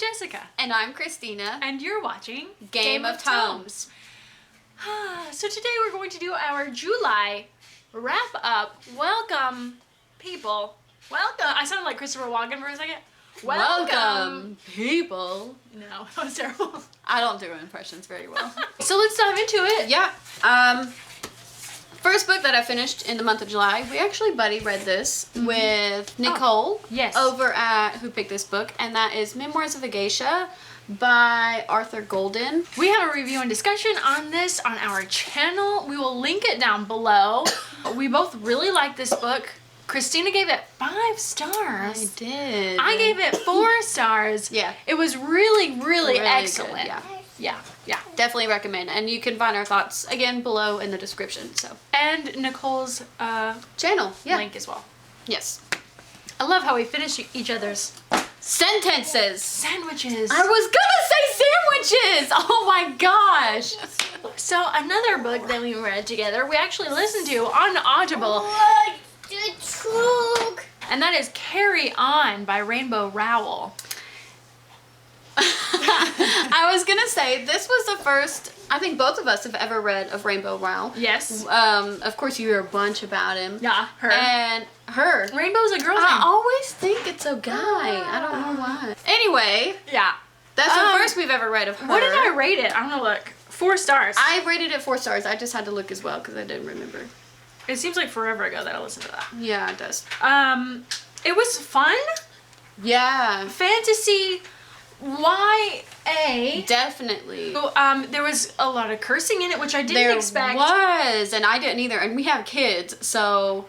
Jessica. And I'm Christina. And you're watching Game of Tomes. So today we're going to do our July wrap up. Welcome, people. Welcome. I sounded like Christopher Walken for a second. Welcome, people. No, that was terrible. I don't do impressions very well. So let's dive into it. Yeah. First book that I finished in the month of July. We actually buddy read this with Nicole. Yes. Over at Who Picked This Book, and that is Memoirs of a Geisha by Arthur Golden. We have a review and discussion on this on our channel. We will link it down below. We both really like this book. Christina gave it 5 stars. I did. I gave it 4 stars. Yeah. It was really Good, excellent. yeah. Yeah. Definitely recommend. And you can find our thoughts again below in the description. So. And Nicole's Channel. Yeah. link as well. Yes. I love how we finish each other's Sentences. sandwiches. I was gonna say sandwiches. Oh my gosh. So another book that we read together, we actually listened to on Audible. And that is Carry On by Rainbow Rowell. I was gonna say this was the first I think both of us have ever read of Rainbow Rowell. Yes. Of course you hear a bunch about him. Yeah, her. And her. Rainbow's a girl's I name. always think it's a guy. I don't know why. Anyway, Yeah. that's the first we've ever read of her. What did I rate it? I'm gonna look. 4 stars. I rated it 4 stars. I just had to look as well because I didn't remember. It seems like forever ago that I listened to that. Yeah, it does. It was fun. Yeah. Fantasy YA. Definitely. So, there was a lot of cursing in it, which I didn't expect. There was, and I didn't either. And we have kids, so,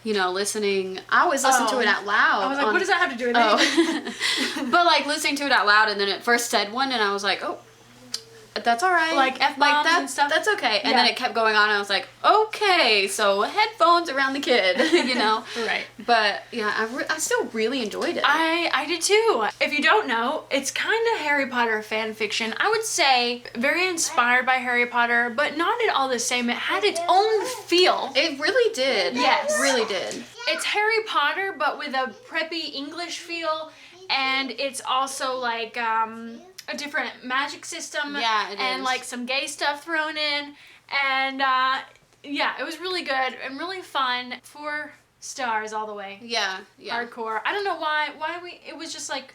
you know, listening. I always listen to it out loud. I was like, what does that have to do with anything? But, like, listening to it out loud, and then it first said one, and I was like, oh, that's all right. Like F-bombs and stuff? That's okay. And Yeah. then it kept going on, and I was like, okay, so headphones around the kid, you know? Right. But, yeah, I still really enjoyed it. I did too. If you don't know, it's kind of Harry Potter fan fiction. I would say very inspired by Harry Potter, but not at all the same. It had its own feel. It really did. Yes. It really did. It's Harry Potter, but with a preppy English feel, and it's also like a different magic system. Yeah, it and is. like some gay stuff thrown in, and yeah, it was really good and really fun. 4 stars all the way. Yeah, yeah. Hardcore. I don't know why it was just like,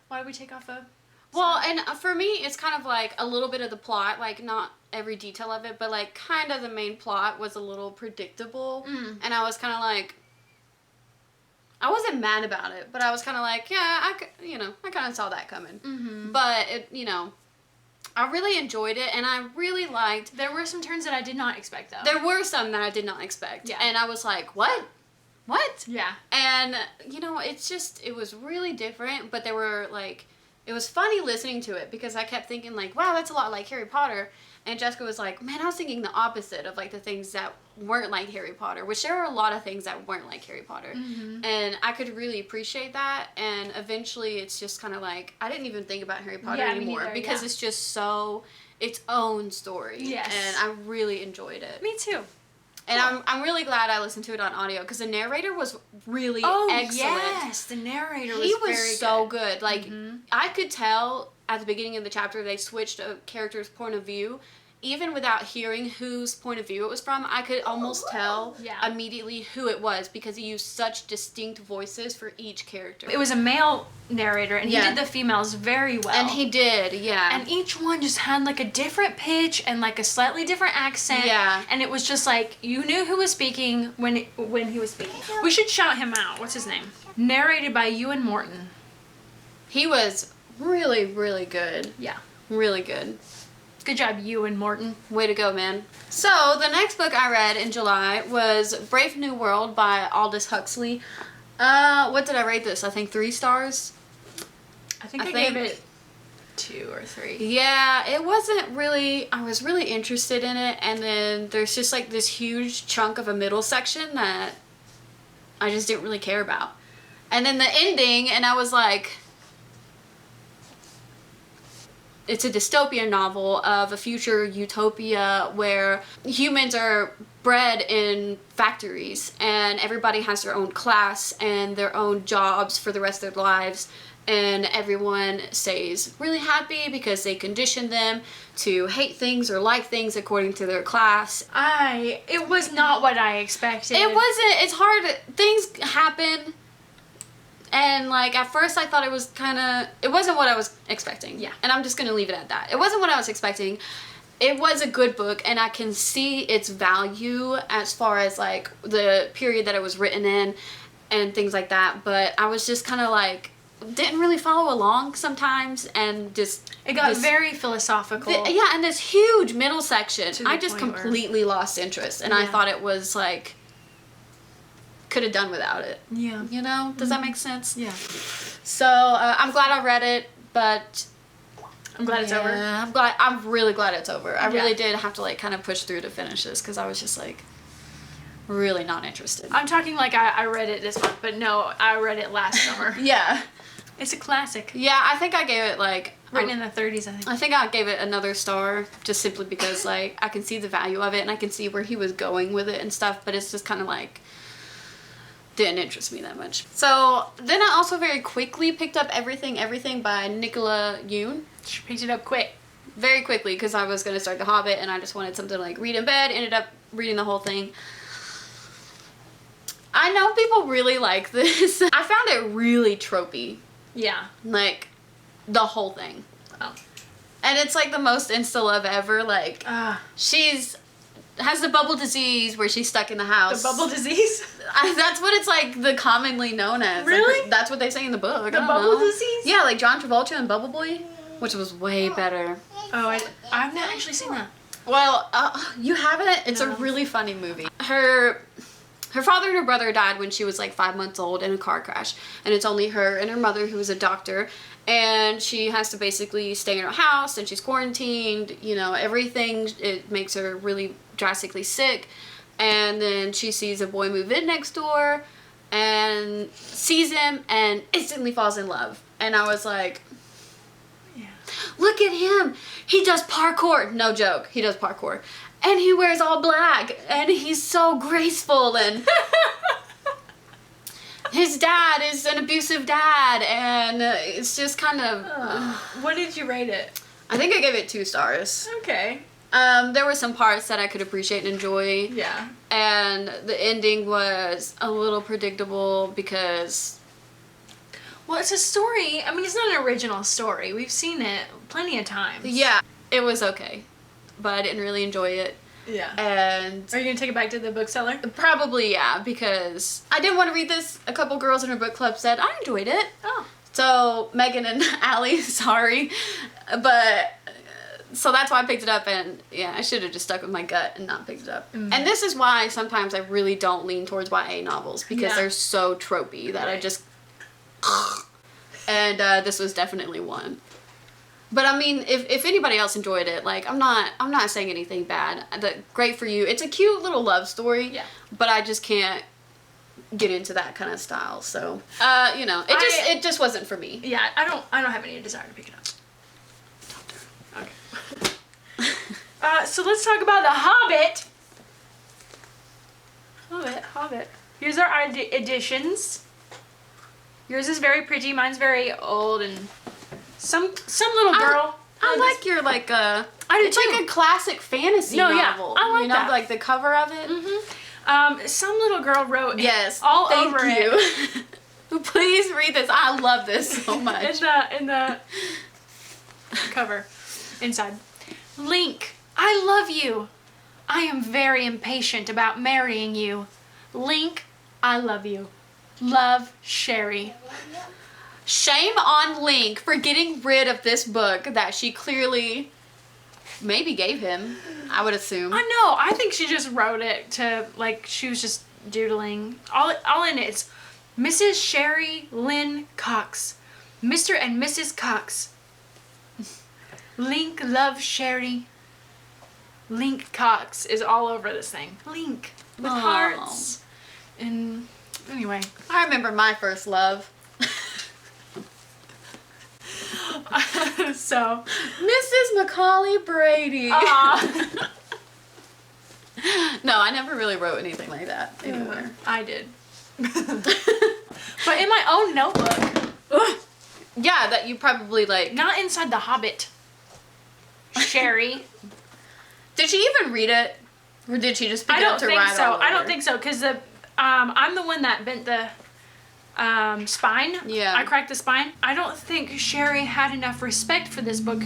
why did we take off a... Well, and for me, it's kind of like a little bit of the plot, like not every detail of it, but like kind of the main plot was a little predictable, and I was kind of like, I wasn't mad about it, but I was kind of like, yeah, I kind of saw that coming. But it, you know, I really enjoyed it, and I really liked. There were some turns that I did not expect, though. There were some that I did not expect, Yeah. and I was like, what? Yeah. And you know, it was really different, but there were like, it was funny listening to it because I kept thinking like, wow, that's a lot like Harry Potter. And Jessica was like, man, I was thinking the opposite of like the things that weren't like Harry Potter, which there are a lot of things that weren't like Harry Potter. And I could really appreciate that. And eventually it's just kind of like, I didn't even think about Harry Potter Yeah, me anymore neither, because yeah. it's just so its own story. Yes. And I really enjoyed it. Me too. And I'm really glad I listened to it on audio because the narrator was really excellent. Yes, the narrator was He was very so good. good. Like, I could tell at the beginning of the chapter they switched a character's point of view. Even without hearing whose point of view it was from, I could almost tell immediately who it was because he used such distinct voices for each character. It was a male narrator, and he did the females very well. And he did, yeah. And each one just had like a different pitch and like a slightly different accent. Yeah. And it was just like, you knew who was speaking when he was speaking. We should shout him out. What's his name? Narrated by Ewan Morton. He was really, really good. Yeah. Really good. Good job, Ewan Morton. Way to go, man. So, the next book I read in July was Brave New World by Aldous Huxley. What did I rate this? I think 3 stars? I think I gave it 2 or 3. Yeah, it wasn't really, I was really interested in it, and then there's just like this huge chunk of a middle section that I just didn't really care about. And then the ending, and I was like, it's a dystopian novel of a future utopia where humans are bred in factories and everybody has their own class and their own jobs for the rest of their lives, and everyone stays really happy because they condition them to hate things or like things according to their class. It was not what I expected. It wasn't. It's hard. Things happen. And, like, at first I thought it was it wasn't what I was expecting. Yeah. And I'm just going to leave it at that. It wasn't what I was expecting. It was a good book, and I can see its value as far as, like, the period that it was written in and things like that. But I was just kind of, like, didn't really follow along sometimes, and just... It got very philosophical. Yeah, and this huge middle section. To the I just point completely lost interest, and I thought it was, like... could have done without it. Yeah. You know? Does that make sense? Yeah. So, I'm glad I read it, but... I'm glad it's over. I'm really glad it's over. I really did have to, like, kind of push through to finish this, because I was just, like, really not interested. I'm talking like I read it this month, but no, I read it last summer. Yeah. It's a classic. Yeah, I think I gave it, like... Written in the 30s, I think. I think I gave it another star, just simply because, like, I can see the value of it, and I can see where he was going with it and stuff, but it's just kind of, like... didn't interest me that much. So then I also very quickly picked up Everything by Nicola Yoon. She picked it up quick. Very quickly, because I was going to start The Hobbit and I just wanted something to, like, read in bed. Ended up reading the whole thing. I know people really like this. I found it really tropey. Yeah. Like, the whole thing. Oh. And it's, like, the most insta-love ever. Like, has the bubble disease where she's stuck in the house. The bubble disease? That's what it's, like, the commonly known as. Really? Like, that's what they say in the book. The bubble disease? Yeah, like John Travolta and Bubble Boy, which was way better. Oh, I've not actually seen that. Well, you haven't? It's a really funny movie. Her father and her brother died when she was, like, 5 months old in a car crash. And it's only her and her mother, who is a doctor. And she has to basically stay in her house, and she's quarantined, you know, everything. It makes her really drastically sick. And then she sees a boy move in next door and sees him and instantly falls in love. And I was like, look at him. He does parkour. No joke. He does parkour. And he wears all black. And he's so graceful. And his dad is an abusive dad. And it's just kind of... What did you rate it? I think I gave it 2 stars. Okay. There were some parts that I could appreciate and enjoy. Yeah. And the ending was a little predictable because... Well, it's a story. I mean, it's not an original story. We've seen it plenty of times. Yeah, it was okay. But I didn't really enjoy it. Yeah. And... Are you going to take it back to the bookseller? Probably, yeah, because I didn't want to read this. A couple girls in her book club said, I enjoyed it. Oh. So, Megan and Allie, sorry. But... So that's why I picked it up, and yeah, I should have just stuck with my gut and not picked it up. Mm-hmm. And this is why sometimes I really don't lean towards YA novels, because they're so tropey that I just... And this was definitely one. But I mean, if anybody else enjoyed it, like, I'm not saying anything bad. Great for you. It's a cute little love story. Yeah. But I just can't get into that kind of style. So, you know, it just wasn't for me. Yeah, I don't have any desire to pick it up. Okay. So let's talk about The Hobbit. Hobbit. Here's our editions. Yours is very pretty. Mine's very old, and some little girl. I like your, like, it's too. Like a classic fantasy novel. Yeah, I like that. Like the cover of it. Mm-hmm. Some little girl wrote all over it. Please read this. I love this so much. in the cover, inside. Link, I love you. I am very impatient about marrying you. Link, I love you. Love, Sherry. Shame on Link for getting rid of this book that she clearly maybe gave him, I would assume. I know. I think she just wrote it to, like, she was just doodling. All in it is Mrs. Sherry Lynn Cox. Mr. and Mrs. Cox. Link loves Sherry. Link Cox is all over this thing. Link with hearts. And anyway. I remember my first love. So, Mrs. Macaulay Brady. aw. No, I never really wrote anything like that anywhere. I did. But in my own notebook. Yeah, that you probably like. Not inside The Hobbit. Sherry. Did she even read it? Or did she just pick it up to write so. all over? I don't think so, because I'm the one that bent the spine. Yeah. I cracked the spine. I don't think Sherry had enough respect for this book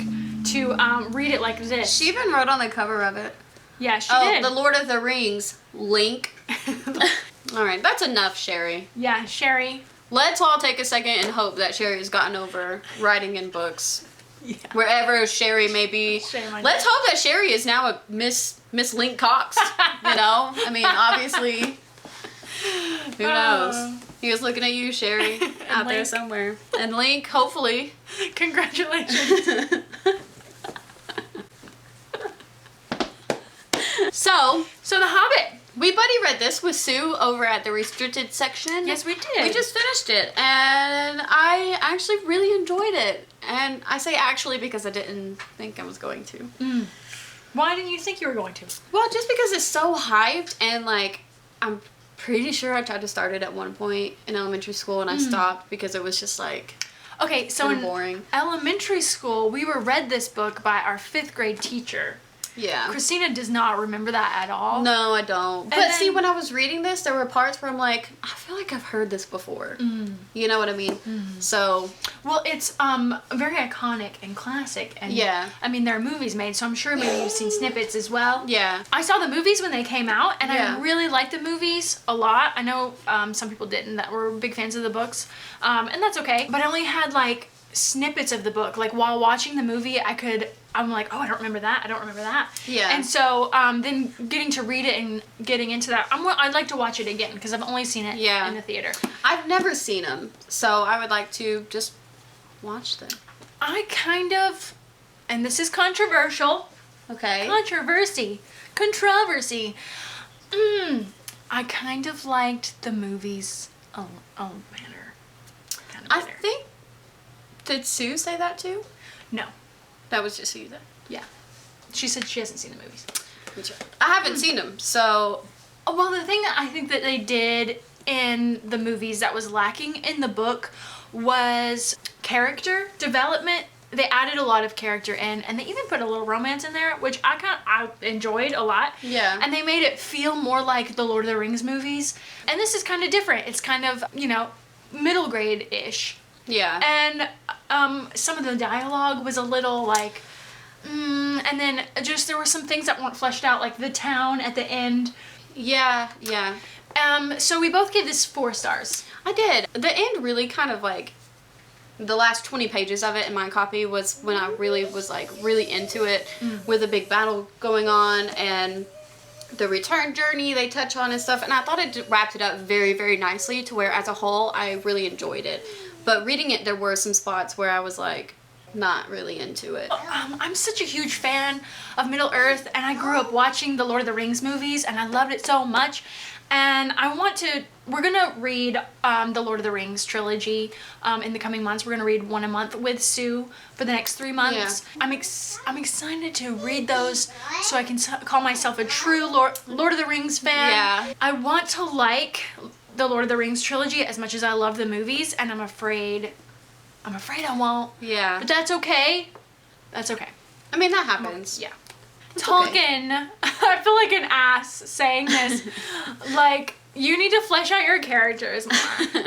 to read it like this. She even wrote on the cover of it. Yeah, she did. The Lord of the Rings, Link. All right, that's enough, Sherry. Yeah, Sherry. Let's all take a second and hope that Sherry's gotten over writing in books. Yeah. Wherever Sherry may be. Shame on Let's you. hope that Sherry is now a Miss Link Cox. You know? I mean, obviously. Who knows? He was looking at you, Sherry, out there Link. somewhere. And Link, hopefully. Congratulations. So, So The Hobbit. we buddy read this with Sue over at the restricted section. Yes, we did. We just finished it, and I actually really enjoyed it. And I say actually because I didn't think I was going to. Why didn't you think you were going to? Well, just because it's so hyped, and like, I'm pretty sure I tried to start it at one point in elementary school, and I stopped because it was just like, Okay, so kinda in boring. elementary school, we were read this book by our 5th grade teacher. Yeah. Christeena does not remember that at all. No, I don't. But then- see, when I was reading this, there were parts where I'm like, I feel like I've heard this before. You know what I mean? So, Well, it's very iconic and classic, and Yeah. I mean there are movies made, so I'm sure maybe you've seen snippets as well. yeah. I saw the movies when they came out, and Yeah. I really liked the movies a lot. I know some people didn't that were big fans of the books, and that's okay. But I only had like snippets of the book. Like while watching the movie, I'm like, oh, I don't remember that. I don't remember that. Yeah. And so then getting to read it and getting into that, I'd like to watch it again because I've only seen it Yeah. in the theater. I've never seen them, so I would like to just watch them. I kind of, and this is controversial. Okay. Controversy. I kind of liked the movies better. Kind of I better. think, did Sue say that too? No. That was just you then. Yeah. She said she hasn't seen the movies. I haven't seen them, so Well, the thing that I think that they did in the movies that was lacking in the book was character development. They added a lot of character in, and they even put a little romance in there, which I enjoyed a lot. Yeah. And they made it feel more like the Lord of the Rings movies. And this is kind of different. It's kind of, middle grade-ish. yeah. And some of the dialogue was a little like, and then just there were some things that weren't fleshed out, like the town at the end. Yeah. So we both gave this 4 stars. I did. The end really kind of like, the last 20 pages of it in my copy was when I really was like really into it, with a big battle going on and the return journey they touch on and stuff. And I thought it wrapped it up very, very nicely to where as a whole I really enjoyed it. But reading it, there were some spots where I was like not really into it. I'm such a huge fan of Middle Earth, and I grew up watching the Lord of the Rings movies, and I loved it so much. And we're gonna read the Lord of the Rings trilogy in the coming months. We're gonna read one a month with Sue for the next 3 months. Yeah. I'm excited to read those so I can call myself a true Lord of the Rings fan. Yeah. I want to like the Lord of the Rings trilogy as much as I love the movies, and I'm afraid I won't. Yeah. But that's okay. That's okay. I mean, that happens. Yeah. It's Tolkien, I feel like an ass saying this. Like, you need to flesh out your characters more.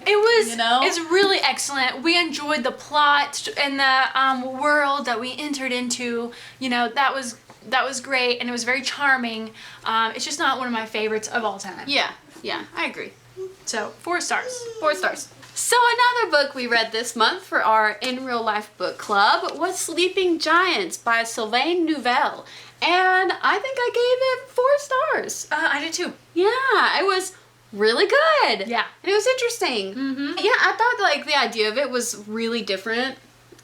It was, it's really excellent. We enjoyed the plot and the world that we entered into. That was great, and it was very charming. It's just not one of my favorites of all time. Yeah, I agree. So, 4 stars. 4 stars. So another book we read this month for our In Real Life book club was Sleeping Giants by Sylvain Nouvelle. And I think I gave it 4 stars. I did too. Yeah, it was really good. Yeah. And it was interesting. Mm-hmm. Yeah, I thought like the idea of it was really different,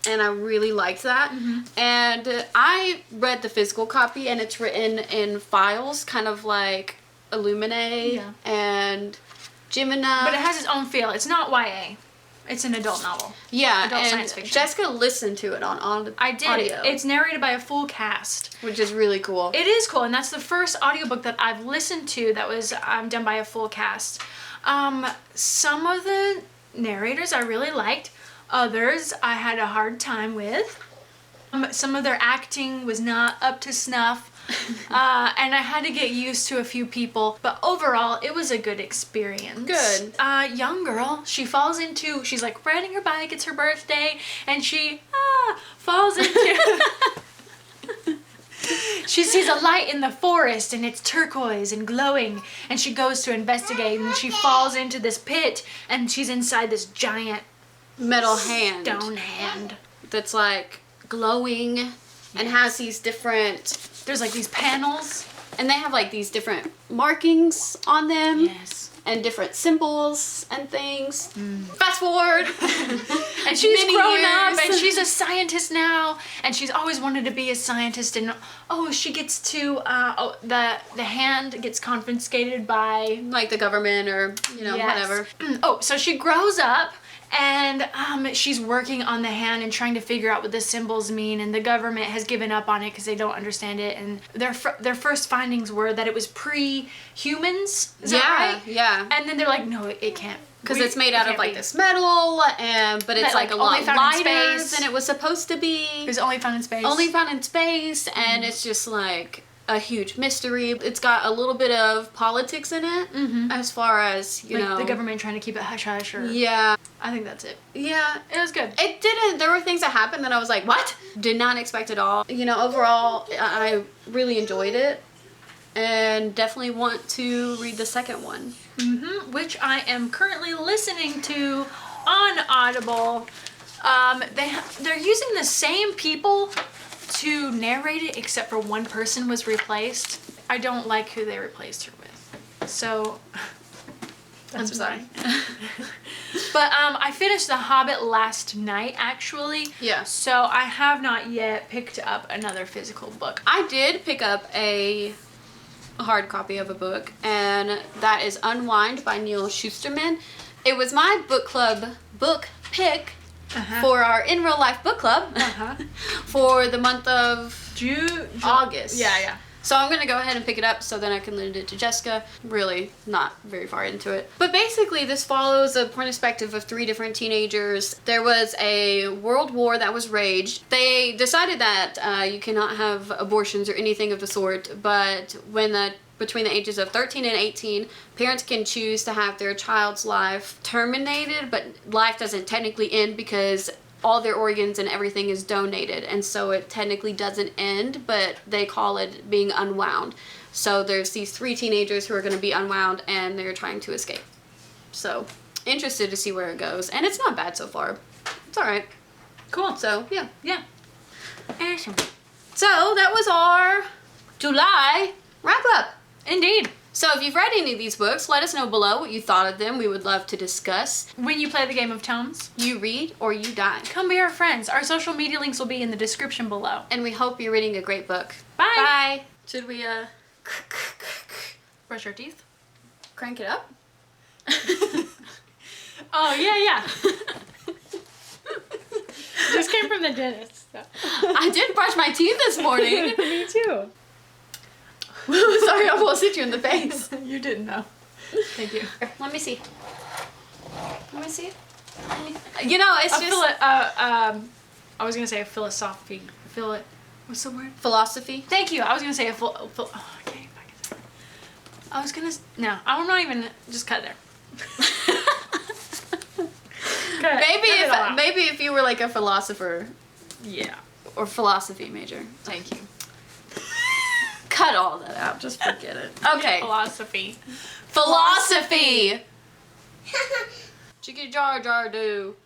and I really liked that. Mm-hmm. And I read the physical copy, and it's written in files, kind of like Illuminae and Gemini. But it has its own feel. It's not YA. It's an adult novel. Yeah, Adult and science fiction. Jessica listened to it on I did. audio. It's narrated by a full cast. Which is really cool. It is cool, and that's the first audiobook that I've listened to that was done by a full cast. Some of the narrators I really liked. Others I had a hard time with. Some of their acting was not up to snuff. And I had to get used to a few people, but overall it was a good experience. Good. Young girl, she's like riding her bike, it's her birthday, and she falls into she sees a light in the forest and it's turquoise and glowing, and she goes to investigate, and she falls into this pit, and she's inside this giant Metal hand. stone hand. That's like glowing and has these different, There's like these panels. and they have like these different markings on them. Yes. And different symbols and things. Fast forward. And she's Many grown years. up, and she's a scientist now, and she's always wanted to be a scientist, and she gets to the hand gets confiscated by Like the government or, yes. whatever. So she grows up, and she's working on the hand and trying to figure out what the symbols mean, and the government has given up on it because they don't understand it, and their first findings were that it was pre-humans. Is that right? Yeah. And then they're like, no, it can't. Because it's made out of like this metal, but it's like a lot only found in lighter space. than it was supposed to be. It was only found in space. Only found in space, and it's just like a huge mystery. It's got a little bit of politics in it, as far as, you know. the government trying to keep it hush-hush, or... Yeah. I think that's it. Yeah. It was good. It didn't. There were things that happened that I was like, what? Did not expect at all. Overall, I really enjoyed it. And definitely want to read the second one. Which I am currently listening to on Audible. They're using the same people to narrate it, except for one person was replaced. I don't like who they replaced her with. So... I'm sorry. But I finished The Hobbit last night, actually. Yeah. So I have not yet picked up another physical book. I did pick up a hard copy of a book, and that is Unwind by Neil Shusterman. It was my book club book pick for our In Real Life book club for the month of August. Yeah. So I'm going to go ahead and pick it up so then I can lend it to Jessica. Really not very far into it. But basically this follows a point of perspective of 3 different teenagers. There was a world war that was raged. They decided that you cannot have abortions or anything of the sort, but between the ages of 13 and 18, parents can choose to have their child's life terminated, but life doesn't technically end because all their organs and everything is donated, and so it technically doesn't end, but they call it being unwound. So there's these 3 teenagers who are going to be unwound, and they're trying to escape. So interested to see where it goes, and it's not bad so far. It's all right. Cool. So yeah. Awesome. So that was our July wrap up. Indeed. So if you've read any of these books, let us know below what you thought of them. We would love to discuss. When you play the game of Tomes, You read or you die. come be our friends. Our social media links will be in the description below. And we hope you're reading a great book. Bye. Bye. Should we Brush our teeth. crank it up? Oh, yeah. Just came from the dentist. So. I did brush my teeth this morning. Me too. Sorry, I almost hit you in the face. You didn't know. Thank you. Let me see. It's just... I was going to say a philosophy. What's the word? Philosophy. Thank you. I was going to say a I can't fucking say it. I was going to... No, I'm not even... Just cut it there. Maybe if you were like a philosopher. Yeah. Or philosophy major. Thank you. Cut all that out. Just forget it. Okay. Philosophy. Philosophy. Chicky jar jar do.